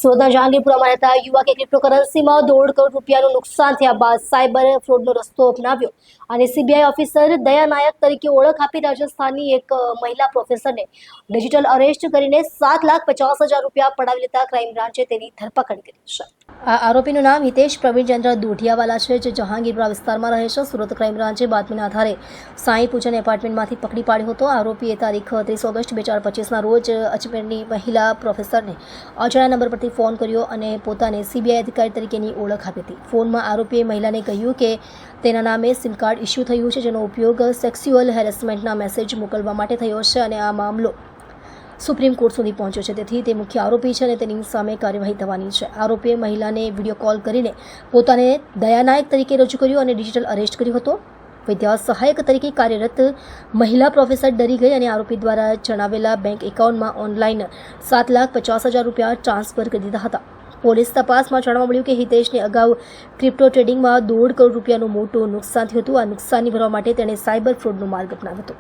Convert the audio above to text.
સુરતના જહાંગીરપુરામાં રહેતા યુવકે ક્રિપ્ટોકરન્સીમાં 1.5 કરોડ રૂપિયાનું નુકસાન થયા બાદ સાયબર ફ્રોડનો રસ્તો અપનાવ્યો અને સીબીઆઈ ઓફિસર દયા નાયક તરીકે ઓળખ આપી રાજસ્થાનની એક મહિલા પ્રોફેસરને ડિજિટલ અરેસ્ટ કરીને 7,50,000 રૂપિયા પડાવી લેતા ક્રાઇમ બ્રાન્ચે તેની ધરપકડ કરી છે। આ આરોપીનું નામ હિતેશ પ્રવીણચંદ્ર દોઢિયાવાલા છે, જે જહાંગીરપુરા વિસ્તારમાં રહે છે। સુરત ક્રાઇમ બ્રાન્ચે બાતમીના આધારે સાંઈ પૂજન એપાર્ટમેન્ટમાંથી પકડી પાડ્યો હતો। આરોપીએ તારીખ 30 ઓગસ્ટ 2025ના રોજ અજમેરની મહિલા પ્રોફેસરને અજાણ્યા નંબર પરથી ફોન કર્યો અને પોતાને સીબીઆઈ અધિકારી તરીકેની ઓળખ આપી હતી। ફોનમાં આરોપીએ મહિલાને કહ્યું કે તેના નામે સિમ કાર્ડ ઇસ્યુ થયું છે, જેનો ઉપયોગ સેક્સ્યુઅલ હેરેસમેન્ટના મેસેજ મોકલવા માટે થયો છે અને આ મામલો સુપ્રીમ કોર્ટ સુધી પહોંચ્યો છે, તેથી તે મુખ્ય આરોપી છે અને તેની સામે કાર્યવાહી થવાની છે। આરોપીએ મહિલાને વિડીયો કોલ કરીને પોતાને દયા નાયક તરીકે રજૂ કર્યો અને ડિજિટલ અરેસ્ટ કર્યો હતો। વિદ્યા સહાયક તરીકે કાર્યરત મહિલા પ્રોફેસર ડરી ગઈ અને આરોપી દ્વારા જણાવેલા બેંક એકાઉન્ટમાં ઓનલાઈન 7,50,000 રૂપિયા ટ્રાન્સફર કરી દીધા હતા। પોલીસ તપાસમાં જાણવા મળ્યું કે હિતેશને અગાઉ ક્રિપ્ટો ટ્રેડિંગમાં 1.5 કરોડ રૂપિયાનું મોટું નુકસાન થયું હતું। આ નુકસાની ભરવા માટે તેણે સાયબર ફ્રોડનો માર્ગ અપનાવ્યો હતો।